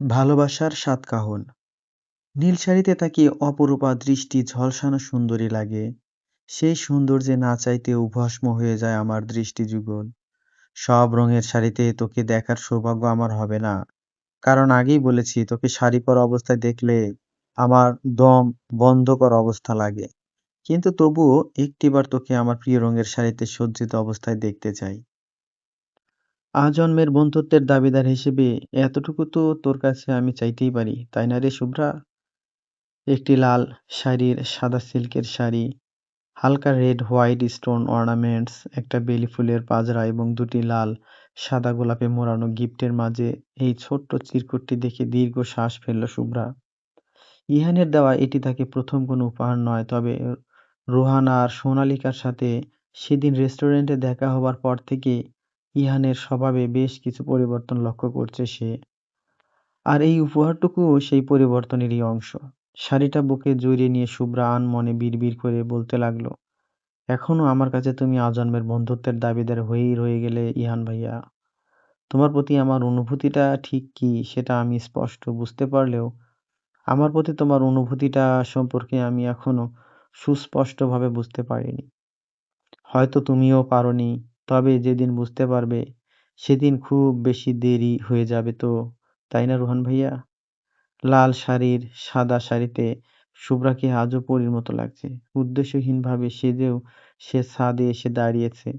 ভালোবাসার সাত কাহন। নীল শাড়িতে তাকিয়ে অপরূপা দৃষ্টি ঝলসানো সুন্দরী লাগে। সেই সৌন্দর্যে না চাইতেও ভস্ম হয়ে যায় আমার দৃষ্টিযুগল। সব রঙের শাড়িতে তোকে দেখার সৌভাগ্য আমার হবে না। কারণ আগেই বলেছি তোকে শাড়ি পরা অবস্থায় দেখলে আমার দম বন্ধ করা অবস্থা লাগে। কিন্তু তবুও একটিবার তোকে আমার প্রিয় রঙের শাড়িতে সজ্জিত অবস্থায় দেখতে চাই। আজন্মের বন্ধুত্বের দাবিদার হিসেবে এতটুকু তো তোর কাছে আমি চাইতেই পারি, তাই না রে শুভ্রা? একটি লাল শাড়ির সাদা সিল্কের শাড়ি, হালকা রেড হোয়াইট স্টোন অর্নামেন্টস, একটা বেলি ফুলের পাজরা এবং দুটি লাল সাদা গোলাপে মোড়ানো গিফটের মাঝে এই ছোট্ট চিরকুটটি দেখে দীর্ঘ শ্বাস ফেলল শুভ্রা। ইহানের দেওয়া এটি তাকে প্রথম কোনো উপহার নয়, তবে রোহান আর সোনালিকার সাথে সেদিন রেস্টুরেন্টে দেখা হবার পর থেকে ইহানের স্বভাবে বেশ কিছু পরিবর্তন লক্ষ্য করছে সে। আর এই উপহারটুকুও সেই পরিবর্তনেরই অংশ। শাড়িটা বুকে জড়িয়ে নিয়ে শুভ্রা আনমনে বিড়বিড় করে বলতে লাগলো, এখনো আমার কাছে তুমি আজন্মের বন্ধুত্বের দাবিদার হয়েই রয়ে গেলে ইহান ভাইয়া। তোমার প্রতি আমার অনুভূতিটা ঠিক কি সেটা আমি স্পষ্ট বুঝতে পারলেও আমার প্রতি তোমার অনুভূতিটা সম্পর্কে আমি এখনো সুস্পষ্টভাবে বুঝতে পারিনি। হয়তো তুমিও পারোনি, তবে যেদিন বুঝতে পারবে সেদিন খুব বেশি দেরি হয়ে যাবে তো, তাই না রোহান ভাইয়া? লাল শাড়ির সাদা শাড়িতে শুভ্রাকে আজও পরীর মতো লাগছে। উদ্দেশ্যহীনভাবে সেজেও সে ছাদে এসে দাঁড়িয়েছে।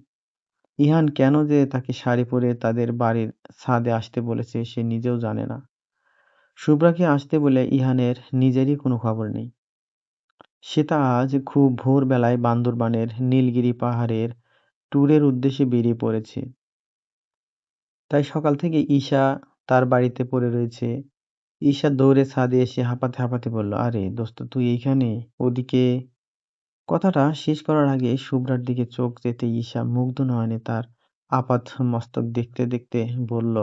ইহান কেন যে তাকে শাড়ি পরে তাদের বাড়ির ছাদে আসতে বলেছে সে নিজেও জানে না। শুভ্রাকে আসতে বলে ইহানের নিজেরই কোনো খবর নেই। সে তা আজ খুব ভোরবেলায় বান্দরবানের নীলগিরি পাহাড়ের ট্যুরের উদ্দেশ্যে বেরিয়ে পড়েছে। তাই সকাল থেকে ঈশা তার বাড়িতে পড়ে রয়েছে। ঈশা দৌড়ে ছাদে এসে হাঁপাতে হাঁপাতে বলল, আরে দোস্ত তুই এইখানে? ওদিকে। কথাটা শেষ করার আগে শুভ্রার দিকে চোখ যেতেই ঈশা মুগ্ধ নয়নে তার আপাত মস্তক দেখতে দেখতে বলল,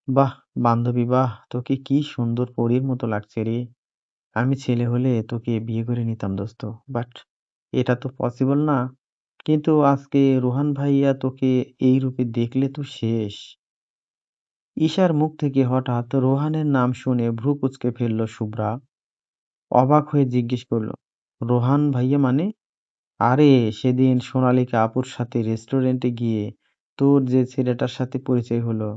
বাহ বান্ধবী বাহ, তোকে কি সুন্দর পরীর মতো লাগছে রে। আমি ছেলে হলে তোকে বিয়ে করে নিতাম দোস্ত, বাট এটা তো পসিবল না। কিন্তু আজকে রোহান ভাইয়া তোকে এই রূপে দেখলে তো শেষ। ঈশার মুখ থেকে হঠাৎ রোহানের নাম শুনে ভ্রু কুঁচকে ফেলল শুভ্রা। অবাক হয়ে জিজ্ঞেস করলো, রোহান ভাইয়া মানে? আরে সেদিন সোনালিকা আপুর সাথে রেস্টুরেন্টে গিয়ে তোর যে ছেলেটার সাথে পরিচয় হলো,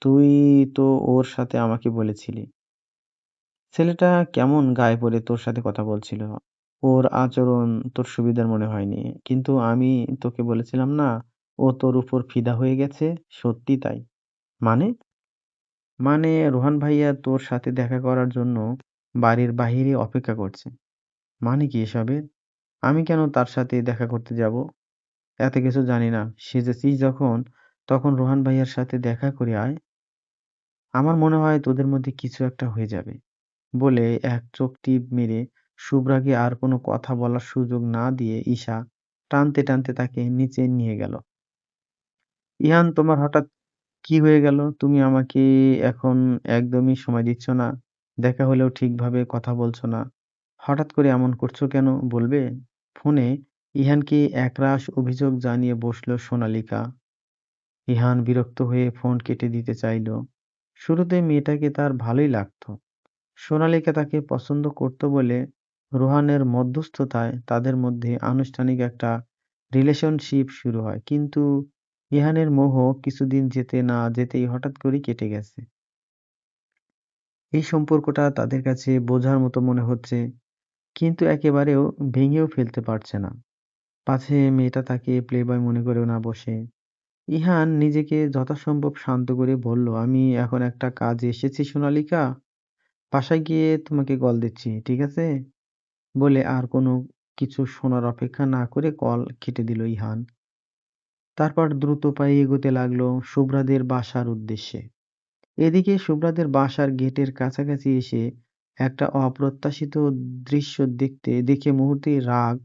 তুই তো ওর সাথে আমাকে বলেছিলি ছেলেটা কেমন গায়ে পড়ে তোর সাথে কথা বলছিল, ওর আচরণ তোর সুবিধার মনে হয়নি, কিন্তু আমি তোকে বলেছিলাম না ও তোর উপর ফিদা হয়ে গেছে। সত্যি তাই। মানে? মানে রোহান ভাইয়া তোর সাথে দেখা করার জন্য বাড়ির বাহিরে অপেক্ষা করছে। মানে কি এসবের? আমি কেন তার সাথে দেখা করতে যাব? এত কিছু জানি না। সেজেছিস যখন, তখন রোহান ভাইয়ার সাথে দেখা করে আয়। আমার মনে হয় তোদের মধ্যে কিছু একটা হয়ে যাবে। বলে এক চোখ টিপ মেরে শুভ্রাকে আর কোনো কথা বলার সুযোগ না দিয়ে ঈশা টানতে টানতে তাকে নিচে নিয়ে গেল। ইহান, তোমার হঠাৎ কি হয়ে গেল? তুমি আমাকে এখন একদমই সময় দিচ্ছ না। দেখা হলেও ঠিকভাবে কথা বলছো না। হঠাৎ করে এমন করছো কেন বলবে? ফোনে ইহানকে একরাশ অভিযোগ জানিয়ে বসলো সোনালিকা। ইহান বিরক্ত হয়ে ফোন কেটে দিতে চাইল। শুরুতে মেয়েটাকে তার ভালোই লাগতো। সোনালিকা তাকে পছন্দ করত বলে রোহানের মধ্যস্থতায় তাদের মধ্যে আনুষ্ঠানিক একটা রিলেশনশিপ শুরু হয়। কিন্তু ইহানের মোহ কিছুদিন যেতে না যেতেই হঠাৎ করেই কেটে গেছে। এই সম্পর্কটা তাদের কাছে বোঝার মতো মনে হচ্ছে, কিন্তু একেবারেও ভেঙেও ফেলতে পারছে না। পাছে মেয়েটা তাকে প্লেবয় মনে করেও না বসে। ইহান নিজেকে যথাসম্ভব শান্ত করে বলল, আমি এখন একটা কাজে এসেছি সোনালিকা, বাসায় গিয়ে তোমাকে কল দিচ্ছি, ঠিক আছে? বলে আর কোনো কিছু শোনার অপেক্ষা না করে কল কেটে দিল ইহান। তারপর দ্রুত পায়ে এগোতে লাগলো শুভ্রাদের বাসার উদ্দেশ্যে। এদিকে শুভ্রাদের বাসার গেটের কাছাকাছি এসে একটা অপ্রত্যাশিত দৃশ্য দেখে মুহূর্তেই রাগ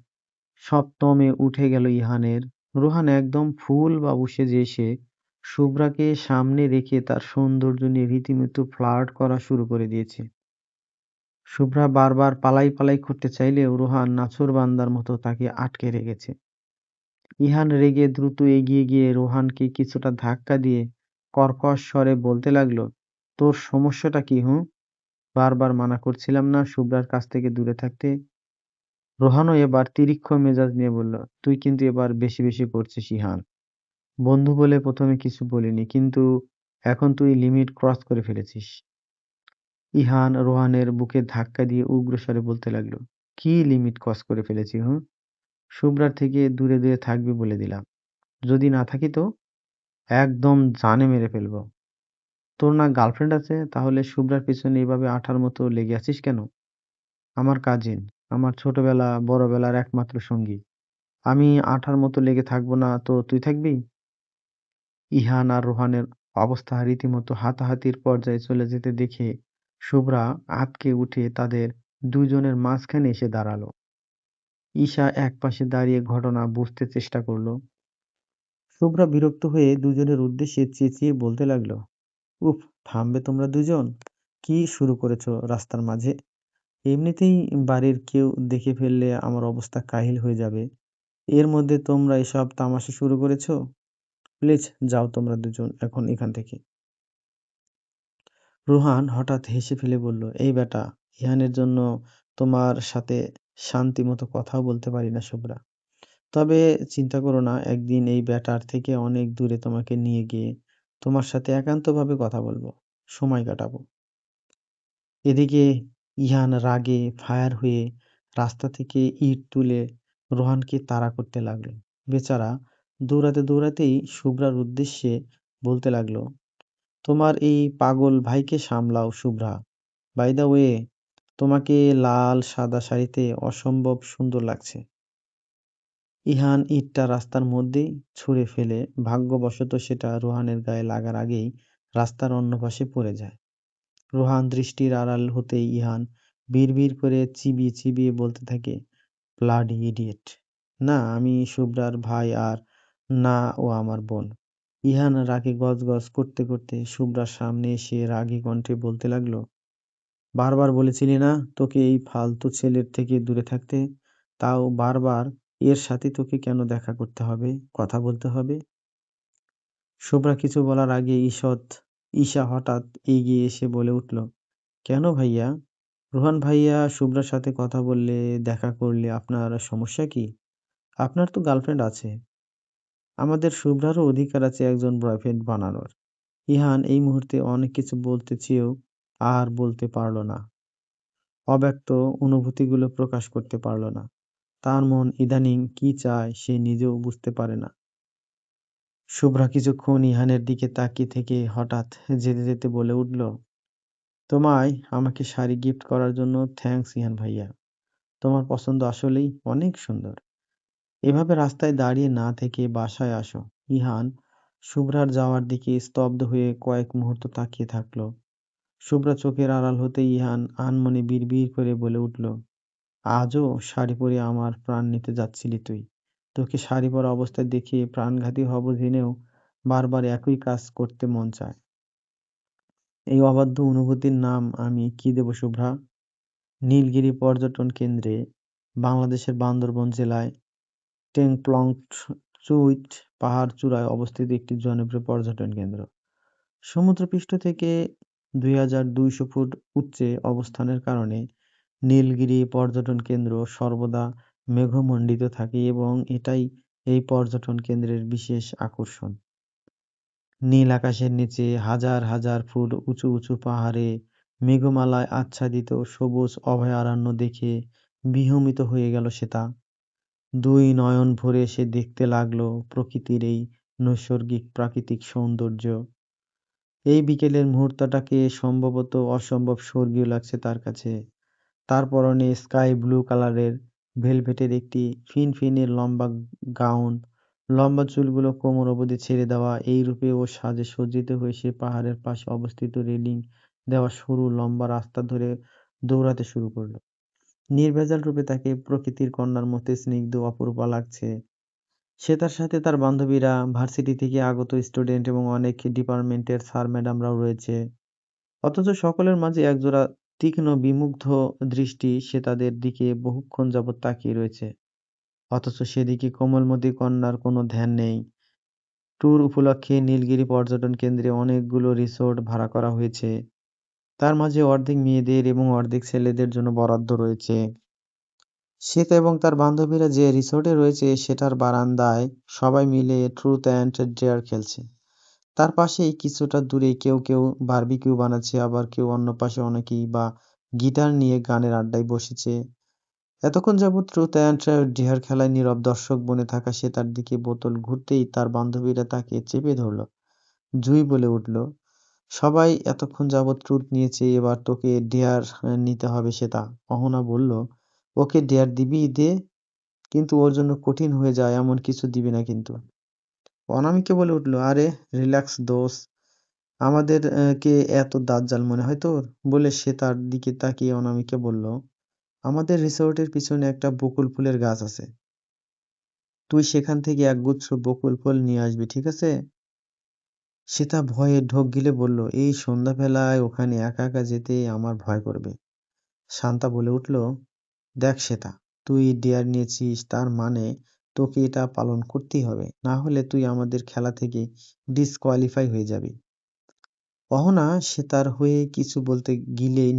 সপ্তমে উঠে গেল ইহানের। রোহান একদম ফুল বাবু সেজে এসে শুভ্রাকে সামনে রেখে তার সৌন্দর্য নিয়ে রীতিমতো ফ্লার্ট করা শুরু করে দিয়েছে। শুভ্রা বারবার পালাই পালাই করতে চাইলেও রোহান নাছোড়বান্দার মতো তাকে আটকে রেখেছে। ইহান রেগে দ্রুত এগিয়ে গিয়ে রোহানকে কিছুটা ধাক্কা দিয়ে কর্কশ স্বরে বলতে লাগলো, তোর সমস্যাটা কি হুঁ? বারবার মানা করছিলাম না শুভ্রার কাছ থেকে দূরে থাকতে? রোহানও এবার তীক্ষ্ণ মেজাজ নিয়ে বলল, তুই কিন্তু এবার বেশি বেশি করছিস ইহান। বন্ধু বলে প্রথমে কিছু বলিনি, কিন্তু এখন তুই লিমিট ক্রস করে ফেলেছিস। ইহান রোহানের বুকে ধাক্কা দিয়ে উগ্রস্বরে বলতে লাগলো, কি লিমিট ক্রস করে ফেলেছি হুঁ? শুভ্রার থেকে দূরে দূরে থাকবি বলে দিলাম। যদি না থাকি তো একদম জানে মেরে ফেলবো। তোর না গার্লফ্রেন্ড আছে, তাহলে শুভ্রার পিছনে এভাবে আঠার মতো লেগে আছিস কেন? আমার কাজিন, আমার ছোটবেলা বড়বেলার একমাত্র সঙ্গী। আমি আঠার মতো লেগে থাকবো না তো তুই থাকবি? ইহান আর রোহানের অবস্থা রীতিমতো হাতাহাতির পর্যায়ে চলে যেতে দেখে শুভ্রা আঁতকে উঠে তাদের দুজনের মাঝখানে এসে দাঁড়ালো। ঈশা একপাশে দাঁড়িয়ে ঘটনা বুঝতে চেষ্টা করলো। শুভ্রা বিরক্ত হয়ে দুজনের উদ্দেশ্যে চেঁচিয়ে বলতে লাগলো, উফ, থামবে তোমরা দুজন? কি শুরু করেছো রাস্তার মাঝে? এমনিতেই বাড়ির কেউ দেখে ফেললে আমার অবস্থা কাহিল হয়ে যাবে। এর মধ্যে তোমরা এসব তামাশা শুরু করেছো? প্লিজ যাও তোমরা দুজন এখন এখান থেকে। রোহান হঠাৎ হেসে ফেলে বলল, এই বেটা, ইহানের জন্য তোমার সাথে শান্তি মতো কথাও বলতে পারি না শুভ্রা। তবে চিন্তা করো না, একদিন এই ব্যাটার থেকে অনেক দূরে তোমাকে নিয়ে গিয়ে তোমার সাথে একান্তভাবে কথা বলবো, সময় কাটাবো। এদিকে ইহান রাগে ফায়ার হয়ে রাস্তা থেকে ইট তুলে রোহানকে তাড়া করতে লাগলো। বেচারা দৌড়াতে দৌড়াতেই শুভ্রার উদ্দেশ্যে বলতে লাগলো, তোমার এই পাগল ভাইকে সামলাও শুভ্রা। বাই দ্য ওয়ে, তোমাকে লাল সাদা শাড়িতে অসম্ভব সুন্দর লাগছে। ইহান ইটটা রাস্তার মধ্যেই ছুঁড়ে ফেলে ভাগ্যবশত সেটা রোহানের গায়ে লাগার আগেই রাস্তার অন্য পাশে পড়ে যায়। রোহান দৃষ্টির আড়াল হতেই ইহান বিড়বিড় করে চিবিয়ে চিবিয়ে বলতে থাকে, ব্লাডি ইডিয়েট! না আমি শুভ্রার ভাই, আর না ও আমার বোন। ইহান রাগে গজগজ করতে করতে শুভ্রার সামনে এসে রাগী কণ্ঠে বলতে লাগলো, বারবার বলেছিলি না তোকে এই ফালতু ছেলের থেকে দূরে থাকতে? তাও বারবার এর সাথে তোকে কেন দেখা করতে হবে, কথা বলতে হবে? শুভ্রা কিছু বলার আগে ঈশা হঠাৎ এগিয়ে এসে বলে উঠল, কেন ভাইয়া? রোহান ভাইয়া শুভ্রার সাথে কথা বললে, দেখা করলে আপনার সমস্যা কি? আপনার তো গার্লফ্রেন্ড আছে। আমাদের শুভ্রারও অধিকার আছে একজন বয়ফ্রেন্ড বানানোর। ইহান এই মুহূর্তে অনেক কিছু বলতে চেয়েও আর বলতে পারল না। অব্যক্ত অনুভূতিগুলো প্রকাশ করতে পারল না। তার মন ইদানিং কি চায় সে নিজেও বুঝতে পারে না। শুভ্রা কিছুক্ষণ ইহানের দিকে তাকিয়ে থেকে হঠাৎ যেতে যেতে বলে উঠল, তোমায় আমাকে শাড়ি গিফট করার জন্য থ্যাঙ্কস ইহান ভাইয়া। তোমার পছন্দ আসলেই অনেক সুন্দর। এভাবে রাস্তায় দাঁড়িয়ে না থেকে বাসায় আসো। ইহান শুভ্রার যাওয়ার দিকে স্তব্ধ হয়ে কয়েক মুহূর্ত তাকিয়ে থাকলো। শুভ্রা চোখের আড়াল হতে ইহান আনমনে বিড়বিড় করে বলে উঠল, আজও শাড়ি পরে আমার প্রাণ নিতে যাচ্ছিলি তুই? তোকে শাড়ি পরা অবস্থায় দেখে প্রাণঘাতী হব জেনেও বারবার একই কাজ করতে মন চায়। এই অবাধ্য অনুভূতির নাম আমি কি দেব শুভ্রা? নীলগিরি পর্যটন কেন্দ্রে, বাংলাদেশের বান্দরবন জেলায় টেংপ্লং চুইট পাহাড় চূড়ায় অবস্থিত একটি জনপ্রিয় পর্যটন কেন্দ্র। সমুদ্রপৃষ্ঠ থেকে 2200 ফুট উচ্চে অবস্থানের কারণে নীলগিরি পর্যটন কেন্দ্র সর্বদা মেঘমণ্ডিত থাকে এবং এটাই এই পর্যটন কেন্দ্রের বিশেষ আকর্ষণ। নীল আকাশের নিচে হাজার হাজার ফুট উঁচু উঁচু পাহাড়ে মেঘমালায় আচ্ছাদিত সবুজ অভয়ারণ্য দেখে বিহমিত হয়ে গেল সেটা। দুই নয়ন ভরে সে দেখতে লাগলো প্রকৃতির এই নৈসর্গিক প্রাকৃতিক সৌন্দর্য। এই বিকেলের মুহূর্তটাকে সম্ভবত অসম্ভব স্বর্গীয় লাগছে তার কাছে। তার পরনে স্কাই ব্লু কালারের ভেলভেটের একটি ফিনফিনে লম্বা গাউন, লম্বা চুলগুলো কোমর অবধি ছেড়ে দেওয়া। এই রূপে ও সাজে সজ্জিত হয়ে সে পাহাড়ের পাশে অবস্থিত রেলিং দেওয়া সরু লম্বা রাস্তা ধরে দৌড়াতে শুরু করলো। নির্ভেজাল রূপে তাকে প্রকৃতির কন্যার মতো স্নিগ্ধ অপরূপা লাগছে। সে তার সাথে তার বান্ধবীরা, ভার্সিটি থেকে আগত স্টুডেন্ট এবং অনেক ডিপার্টমেন্টের স্যার ম্যাডামরাও রয়েছে। অথচ সকলের মাঝে একজোড়া তীক্ষ্ণ বিমুগ্ধ দৃষ্টি, সে তাদের দিকে বহুক্ষণ যাবৎ তাকিয়ে রয়েছে। অথচ সেদিকে কোমলমতি কন্যার কোনো ধ্যান নেই। ট্যুর উপলক্ষে নীলগিরি পর্যটন কেন্দ্রে অনেকগুলো রিসোর্ট ভাড়া করা হয়েছে। তার মাঝে অর্ধেক মেয়েদের এবং অর্ধেক ছেলেদের জন্য বরাদ্দ রয়েছে। শ্বেতা এবং তার বান্ধবীরা যে রিসোর্টে রয়েছে সেটার বারান্দায় সবাই মিলে ট্রুথ অ্যান্ড ডেয়ার খেলছে। তার পাশেই কিছুটা দূরে কেউ বারবিকিউ বানাচ্ছে, আবার কেউ অন্য পাশে অনেকেই বা গিটার নিয়ে গানের আড্ডায় বসেছে। এতক্ষণ যাবৎ ট্রুথ অ্যান্ড ডেয়ার খেলায় নীরব দর্শক বনে থাকা শ্বেতার দিকে বোতল ঘুরতেই তার বান্ধবীরা তাকে চেপে ধরল। জুই বলে উঠল, সবাই এতক্ষণ যাবৎ ট্রুথ নিয়েছে, এবার তোকে ডেয়ার নিতে হবে শ্বেতা। অহনা বলল, ওকে ডেয়ার দিবি দে, কিন্তু ওর জন্য কঠিন হয়ে যায় এমন কিছু দিবি না কিন্তু। অনামিকা বলে উঠল, আরে রিল্যাক্স দোস, আমাদের কে এত দাজ্জাল মনে হয় তোর? বলে সে তার দিকে তাকিয়ে অনামিকা বলল, আমাদের রিসোর্টের পিছনে একটা বকুল ফুলের গাছ আছে, তুই সেখান থেকে একগুচ্ছ বকুল ফুল নিয়ে আসবি, ঠিক আছে? শ্বেতা ভয়ে ঢোক গিলে বলল, এই সন্ধ্যাবেলায় ওখানে একা একা যেতে আমার ভয় করবে। শান্তা বলে উঠল, দেখ শ্বেতা, তুই ডেয়ার নিয়েছিস, তার মানে তোকে এটা পালন করতেই হবে, না হলে তুই আমাদের খেলা থেকে ডিসকোয়ালিফাই হয়ে যাবি। অহনা শ্বেতার হয়ে কিছু বলতে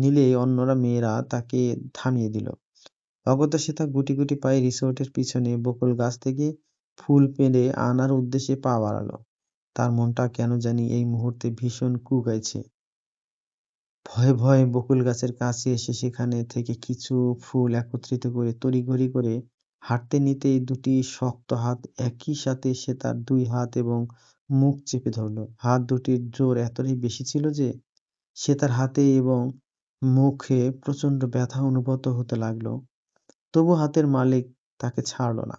নিলে অন্যরা মেয়েরা তাকে থামিয়ে দিল। অগত্যা শ্বেতা গুটি গুটি পায়ে রিসোর্টের পিছনে বকুল গাছ থেকে ফুল পেড়ে আনার উদ্দেশ্যে পা বাড়ালো। তার মনটা কেন জানি এই মুহূর্তে ভীষণ কুঁকড়াচ্ছে। ভয়ে ভয়ে বকুল গাছের কাছে এসে সেখানে থেকে কিছু ফুল একত্রিত করে তড়িঘড়ি করে হাঁটতে নিতেই দুটি শক্ত হাত একই সাথে সে তার দুই হাত এবং মুখ চেপে ধরল। হাত দুটির জোর এতটাই বেশি ছিল যে সে তার হাতে এবং মুখে প্রচণ্ড ব্যথা অনুভূত হতে লাগলো। তবু হাতের মালিক তাকে ছাড়ল না।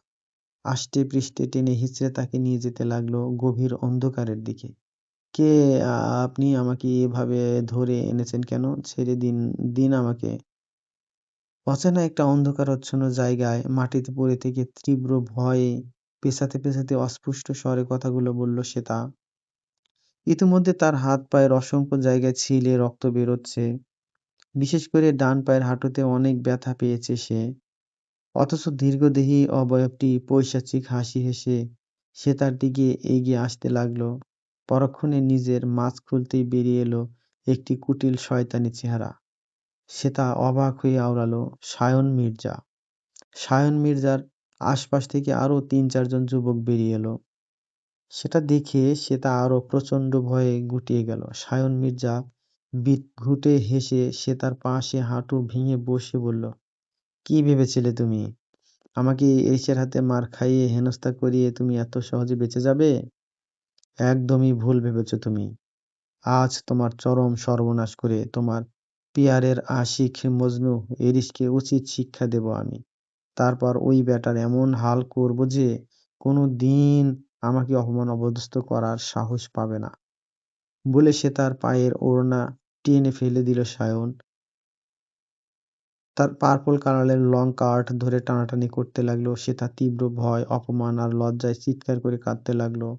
আষ্টে পৃষ্ঠে টেনে হিঁচড়ে তাকে নিয়ে যেতে লাগলো গভীর অন্ধকারের দিকে। কে আপনি আমাকে এভাবে ধরে এনেছেন কেন? ছেড়ে দিন, দিন আমাকে। অচেনা একটা অন্ধকারাচ্ছন্ন জায়গায় মাটিতে পড়ে থেকে তীব্র ভয়ে পেছাতে পেছাতে অস্পষ্ট স্বরে কথাগুলো বলল শ্বেতা। ইতিমধ্যে তার হাত পায়ের অসংখ্য জায়গায় ছিলে রক্ত বেরোচ্ছে। বিশেষ করে ডান পায়ের হাঁটুতে অনেক ব্যথা পেয়েছে সে। অথচ দীর্ঘদেহী অবয়বটি পৈশাচিক হাসি হেসে সে তার দিকে এগিয়ে আসতে লাগলো। পরক্ষণে নিজের মাস্ক খুলতেই বেরিয়ে এলো একটি কুটিল শয়তানি চেহারা। সে তা অবাক হয়ে আওড়ালো, সায়ন মির্জা। সায়ন মির্জার আশপাশ থেকে আরো ৩-৪ জন যুবক বেরিয়ে এলো। সেটা দেখে সে তা আরো প্রচণ্ড ভয়ে গুটিয়ে গেল। সায়ন মির্জা বিদঘুটে হেসে সে তার পাশে হাঁটু ভেঙে বসে বলল, কি ভেবেছিলে তুমি? আমাকে এলিসের হাতে মার খাইয়ে হেনস্থা করিয়ে তুমি এত সহজে বেঁচে যাবে? একদমই ভুল ভেবেছ তুমি। আজ তোমার চরম সর্বনাশ করে তোমার পিয়ারের আশিক মজনু এরিসকে উচিত শিক্ষা দেব আমি। তারপর ওই ব্যাটার এমন হাল করব যে কোনো দিন আমাকে অপমান অপদস্থ করার সাহস পাবে না। বলে সে তার পায়ের ওড়না টেনে ফেলে দিল সায়ন। তার পার্পল কালারের লং কার্ট ধরে টানাটানি করতে লাগলো। সে তার তীব্র ভয়, অপমান আর লজ্জায় চিৎকার করে কাঁদতে লাগলো।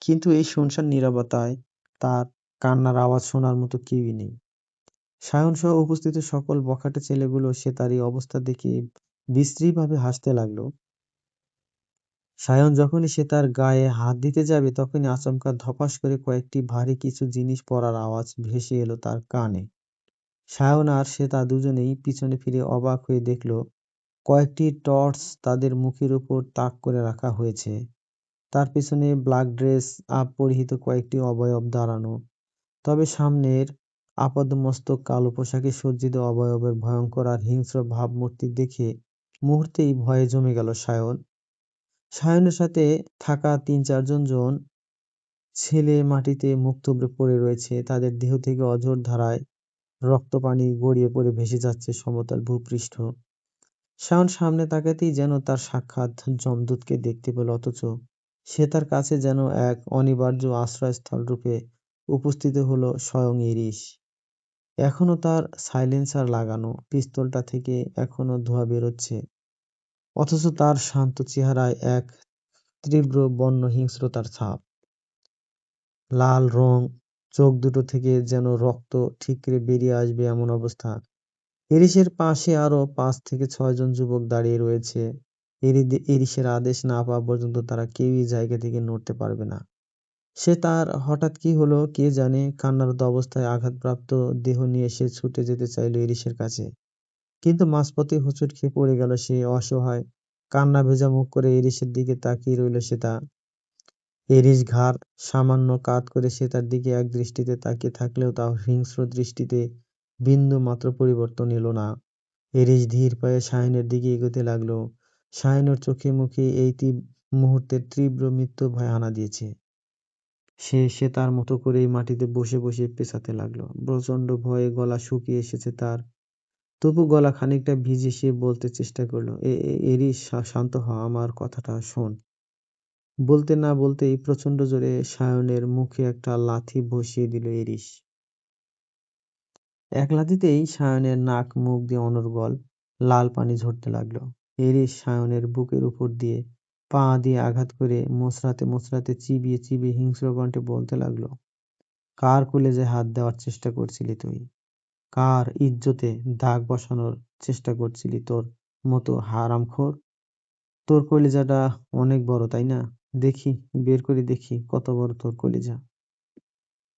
কিন্তু এই শুনশান নীরবতায় তার কান্নার আওয়াজ শোনার মতো কেউই নেই। সায়ন সহ উপস্থিত সকল বখাটে ছেলেগুলো সে তার এই অবস্থা দেখে বিশ্রীভাবে হাসতে লাগলো। সায়ন যখনই সে তার গায়ে হাত দিতে যাবে তখনই আচমকা ধপাস করে কয়েকটি ভারী কিছু জিনিস পড়ার আওয়াজ ভেসে এলো তার কানে। সায়ন আর শ্বেতা দুজনেই পিছনে ফিরে অবাক হয়ে দেখল কয়েকটি টর্চ তাদের মুখের উপর তাক করে রাখা হয়েছে। তার পেছনে ব্ল্যাক ড্রেস আপ পরিহিত কয়েকটি অবয়ব দাঁড়ানো। তবে সামনের আপাদমস্তক কালো পোশাকে সজ্জিত অবয়বের ভয়ঙ্কর আর হিংস্র ভাবমূর্তি দেখে মুহূর্তেই ভয়ে জমে গেল সায়ন। সায়নের সাথে থাকা ৩-৪ জন ছেলে মাটিতে মুখ থুবড়ে পড়ে রয়েছে। তাদের দেহ থেকে অঝোর ধারায় রক্তপানি গড়িয়ে পড়ে ভেসে যাচ্ছে সমতল ভূপৃষ্ঠ। শাওন সামনে তাকাতেই যেন তার সাক্ষাৎ যমদূতকে দেখতে পেল, অথচ সে তার কাছে যেন এক অনিবার্য আশ্রয়স্থল রূপে উপস্থিত হলো স্বয়ং ইরিস। এখনো তার সাইলেন্সার লাগানো, পিস্তলটা থেকে এখনো ধোঁয়া বেরোচ্ছে, অথচ তার শান্ত চেহারায় এক তীব্র বন্য হিংস্রতার ছাপ। লাল রং, চোখ দুটো থেকে যেন রক্ত ঠিকরে বেরিয়ে আসবে এমন অবস্থা। ইরিসের পাশে আরো ৫ থেকে ৬ জন যুবক দাঁড়িয়ে রয়েছে। ইরিসের আদেশ না পাওয়া পর্যন্ত তারা কেউই জায়গা থেকে নড়তে পারবে না। তার হঠাৎ কি হলো কে জানে, কান্নারত অবস্থায় আঘাতপ্রাপ্ত দেহ নিয়ে সে ছুটে যেতে চাইল ইরিশের কাছে। কিন্তু মাঝপথে হোঁচট খেয়ে পড়ে গেল সে, অসহায় কান্না ভেজা মুখ করে ইরিশের দিকে তাকিয়ে রইল সে। ইরিশ ঘাড় সামান্য কাত করে সে তার দিকে এক দৃষ্টিতে তাকিয়ে থাকলেও তার হিংস্র দৃষ্টিতে বিন্দু মাত্র পরিবর্তন এলো না। ইরিশ ধীর পায়ে সায়নের দিকে এগোতে লাগলো। সায়নের চোখে মুখে এই মুহূর্তের তীব্র মৃত্যু ভয় হানা দিয়েছে। সে তার মতো করেই মাটিতে বসে বসে পেঁচাতে লাগলো। প্রচণ্ড ভয়ে গলা শুকিয়ে এসেছে তার। তবু গলা খানিকটা ভিজে সে বলতে চেষ্টা করলো, এরিস, শান্ত হ, আমার কথাটা শোন। বলতে না বলতেই প্রচণ্ড জোরে সায়নের মুখে একটা লাথি বসিয়ে দিল এরিস। এক লাথিতেই সায়নের নাক মুখ দিয়ে অনর্গল লাল পানি ঝরতে লাগলো। এরিস সায়নের বুকের উপর দিয়ে পা দিয়ে আঘাত করে মোচড়াতে মোচড়াতে চিবিয়ে চিবিয়ে হিংস্র কণ্ঠে বলতে লাগলো, কার কলেজায় হাত দেওয়ার চেষ্টা করছিলি তুই? কার ইজ্জতে দাগ বসানোর চেষ্টা করছিলি তোর মতো হারামখোর? তোর কলিজাটা অনেক বড়, তাই না? দেখি, বের করে দেখি কত বড় তোর কলিজা।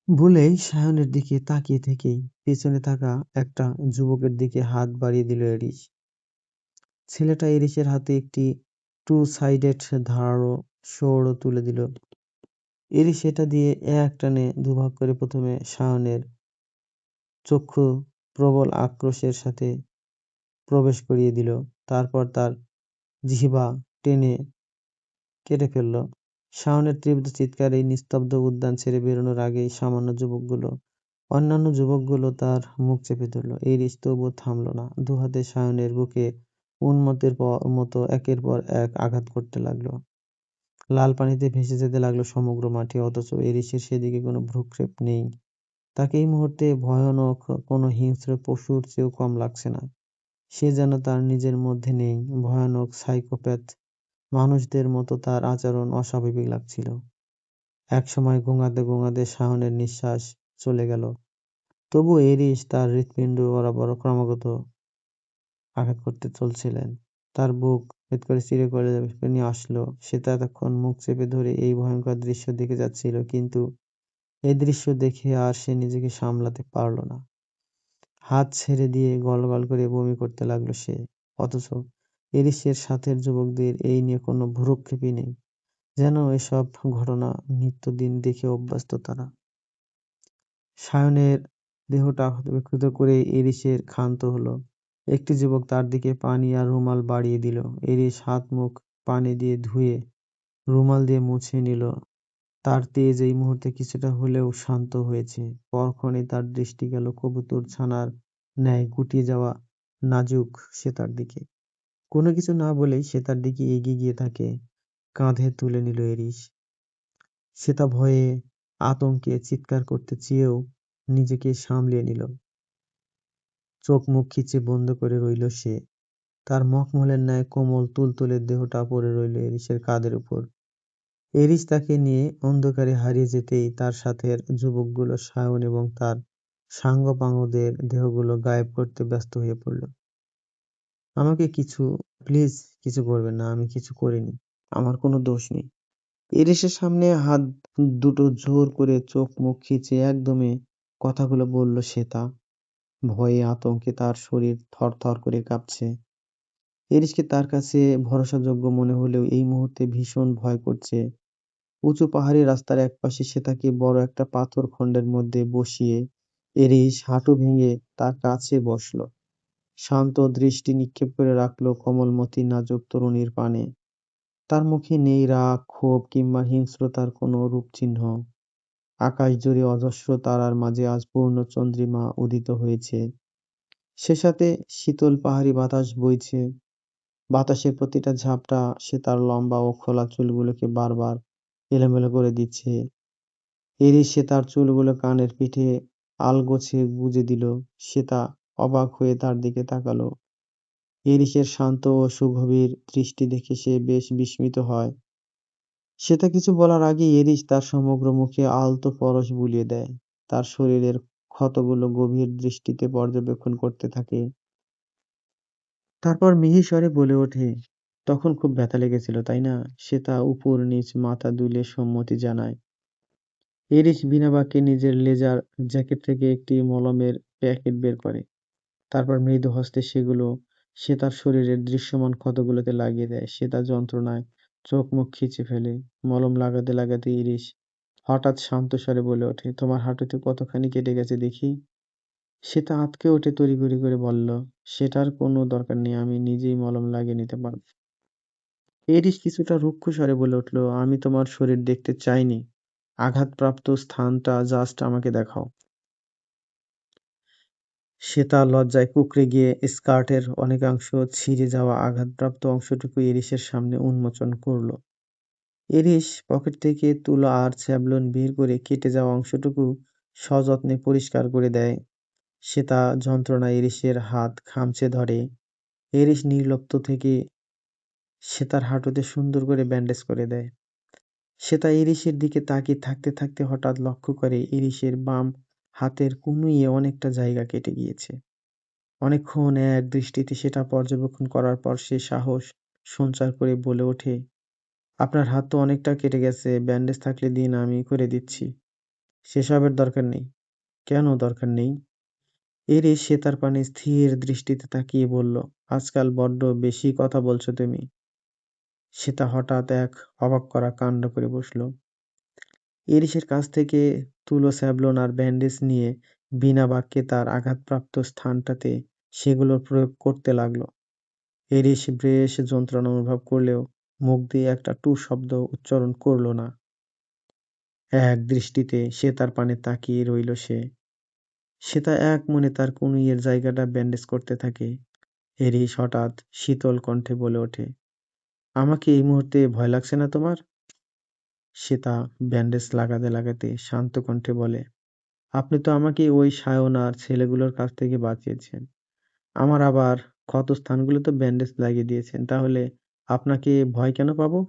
ভুলেই সায়নের দিকে তাকিয়ে থেকেই পেছনে থাকা একটা যুবকের দিকে হাত বাড়িয়ে দিল এরিস। ছেলেটা এরিসের হাতে একটি টু সাইডেড ধারালো সৌড় তুলে দিল। এরিস সেটা দিয়ে এক টানে দুভাগ করে প্রথমে সায়নের চক্ষু প্রবল আক্রোশের সাথে প্রবেশ করিয়ে দিল, তারপর তার জিহ্বা টেনে কেটে ফেলল। শাওনের তীব্র চিৎকার এই নিস্তব্ধ উদ্যান ছেড়ে বেরোনোর আগেই অন্যান্য যুবকগুলো তার মুখ চেপে ধরল। ইরিশ তবুও থামল না। দুহাতে শাওনের বুকে উন্মত্তের মতো একের পর এক আঘাত করতে লাগলো। লাল পানিতে ভেসে যেতে লাগলো সমগ্র মাটি, অথচ ইরিশের সেদিকে কোনো ভ্রূক্ষেপ নেই। তাকে এই মুহূর্তে ভয়ানক কোনো হিংস্র পশুর চেয়েও কম লাগছে না। সে যেন তার নিজের মধ্যে নেই। ভয়ানক সাইকোপ্যাথ মানুষদের মতো তার আচরণ অস্বাভাবিক লাগছিল। একসময় গোঙাতে গোঙাতে শাওনের নিঃশ্বাস চলে গেল। তবু এরিস তার হৃৎপিণ্ড বরাবর ক্রমাগত আঘাত করতে চলছিলেন। তার বুক ভেদ করে চিরে কলিজা নিয়ে আসলো। সে এতক্ষণ মুখ চেপে ধরে এই ভয়ঙ্কর দৃশ্য দেখে যাচ্ছিল, কিন্তু এই দৃশ্য দেখে আর সে নিজেকে সামলাতে পারল না। হাত ছেড়ে দিয়ে গলগল করে বমি করতে লাগলো সে। অথচ এরিসের সাথের যুবকদের এই নিয়ে কোনো ভ্রূক্ষেপই নেই। যেন এসব ঘটনা নিত্যদিন দেখে অভ্যস্ত তারা। সায়নের দেহটা ক্ষতবিক্ষত করে এরিসের ক্ষান্ত হলো। একটি যুবক তার দিকে পানি আর রুমাল বাড়িয়ে দিল। এরিস হাত মুখ পানি দিয়ে ধুয়ে রুমাল দিয়ে মুছে নিল। তার তেজ এই মুহূর্তে কিছুটা হলেও শান্ত হয়েছে। পরক্ষণেই তার দৃষ্টি গেল কবুতর ছানার ন্যায় গুটিয়ে যাওয়া নাজুক শ্বেতার দিকে। কোনো কিছু না বলেই সে তার দিকে এগিয়ে গিয়ে তাকে কাঁধে তুলে নিল এরিস। শ্বেতা ভয়ে আতঙ্কে চিৎকার করতে চেয়েও নিজেকে সামলিয়ে নিল। চোখ মুখ খিচে বন্ধ করে রইল সে। তার মখমলের ন্যায় কোমল তুলতুলে দেহটা পড়ে রইল এরিসের কাঁধের উপর। এরিস তাকে নিয়ে অন্ধকারে হারিয়ে যেতেই তার সাথের যুবকগুলো সায়ন এবং তার সাঙ্গপাঙ্গদের দেহগুলো গায়েব করতে ব্যস্ত হয়ে পড়ল। আমাকে প্লিজ কিছু করবেন না, আমি কিছু করিনি, আমার কোনো দোষ নেই। এরিসের সামনে হাত দুটো জোর করে চোখ মুখ খিচে একদমে কথাগুলো বলল শ্বেতা। ভয়ে আতঙ্কে তার শরীর থরথর করে কাঁপছে। এরিসকে তার কাছে ভরসাযোগ্য মনে হলেও এই মুহূর্তে ভীষণ ভয় করছে। উঁচু পাহাড়ি রাস্তার একপাশে শ্বেতাকে বড় একটা পাথর খণ্ডের মধ্যে বসিয়ে এরিস হাঁটু ভেঙে তার কাছে বসল। শান্ত দৃষ্টি নিক্ষেপ করে রাখল কোমলমতি নাজুক তরুণীর পানে। তার মুখে নেই রাগ, ক্ষোভ কিংবা হিংস্রতার কোনো রূপচিহ্ন। আকাশ জুড়ে অজস্র তারার মাঝে আজ পূর্ণ চন্দ্রিমা উদিত হয়েছে। সে সাথে শীতল পাহাড়ি বাতাস বইছে। বাতাসের প্রতিটা ঝাপটা সে তার লম্বা ও খোলা চুলগুলোকে বারবার এলোমেলো করে দিচ্ছে। এরই সে তার চুলগুলো কানের পিঠে আলগোছে গুজে দিল। শ্বেতা অবাক হয়ে তার দিকে তাকালো। এরিসের শান্ত ও সুগভীর দৃষ্টি দেখে সে বেশ বিস্মিত হয়। শ্বেতা কিছু বলার আগেই এরিস তার সমগ্র মুখে আলতো পরশ বুলিয়ে দেয়। তার শরীরের ক্ষতগুলো গভীর দৃষ্টিতে পর্যবেক্ষণ করতে থাকে। তারপর মিহি স্বরে বলে ওঠে, তখন খুব ব্যথা লেগেছিল, তাই না? শ্বেতা উপর নিচ মাথা দুলিয়ে সম্মতি জানায়। এরিস বিনা বাক্যে নিজের লেজার জ্যাকেট থেকে একটি মলমের প্যাকেট বের করে। তারপর মৃদু হস্তে সেগুলো সে তার শরীরের দৃশ্যমান ক্ষতগুলোতে লাগিয়ে দেয়। সে তার যন্ত্রণায় চোখ মুখ খিচে ফেলে। মলম লাগাতে লাগাতে ইরিশ হঠাৎ শান্ত স্বরে বলে ওঠে, তোমার হাঁটুতে কতখানি কেটে গেছে দেখি। সে তা আঁতকে ওঠে তড়িঘড়ি করে বলল, সেটার কোনো দরকার নেই, আমি নিজেই মলম লাগিয়ে নিতে পারব। এরিস কিছুটা রুক্ষ স্বরে বলে উঠল, আমি তোমার শরীর দেখতে চাইনি, আঘাতপ্রাপ্ত স্থানটা জাস্ট আমাকে দেখাও। সে তার লজ্জায় কুঁকড়ে গিয়ে স্কার্টের অনেকাংশ ছিঁড়ে যাওয়া আঘাতপ্রাপ্ত অংশটুকু এরিসের সামনে উন্মোচন করল। এরিস পকেট থেকে তুলো আর স্যাভলন বের করে কেটে যাওয়া অংশটুকু সযত্নে পরিষ্কার করে দেয়। সে তা যন্ত্রণায় এরিসের হাত খামচে ধরে। এরিস নির্লিপ্ত থেকে সে তার হাঁটুতে সুন্দর করে ব্যান্ডেজ করে দেয়। সে তা ইরিশের দিকে তাকিয়ে থাকতে থাকতে হঠাৎ লক্ষ্য করে ইরিশের বাম হাতের কনুইয়ে অনেকটা জায়গা কেটে গিয়েছে। অনেকক্ষণ এক দৃষ্টিতে সেটা পর্যবেক্ষণ করার পর সে সাহস সঞ্চার করে বলে ওঠে, আপনার হাত তো অনেকটা কেটে গেছে, ব্যান্ডেজ থাকলে দিন, আমি করে দিচ্ছি। সেসবের দরকার নেই। কেন দরকার নেই? এরে সে তার পানে স্থির দৃষ্টিতে তাকিয়ে বলল, আজকাল বড্ড বেশি কথা বলছো তুমি। সে তা হঠাৎ এক অবাক করা কাণ্ড করে বসল। এরিসের কাছ থেকে তুলো স্যাভলন আর ব্যান্ডেজ নিয়ে বিনা বাক্যে তার আঘাতপ্রাপ্ত স্থানটাতে সেগুলোর প্রয়োগ করতে লাগলো। এরিস বেশ যন্ত্রণা অনুভব করলেও মুখ দিয়ে একটা টু শব্দ উচ্চারণ করল না। এক দৃষ্টিতে সে তার পানে তাকিয়ে রইল। সে তা এক মনে তার কনুইয়ের জায়গাটা ব্যান্ডেজ করতে থাকে। এরিস হঠাৎ শীতল কণ্ঠে বলে ওঠে, আমাকে এই মুহূর্তে ভয় লাগছে না তোমার? সে তা ব্যান্ডেজ লাগাতে লাগাতে শান্ত কণ্ঠে বলে, আপনি তো আমাকে ওই সায়নার ছেলেগুলোর কাছ থেকে বাঁচিয়েছেন। আমার আবার ক্ষতস্থানগুলো তো ব্যান্ডেজ লাগিয়ে দিয়েছেন। তাহলে আপনাকে ভয় কেন পাবো?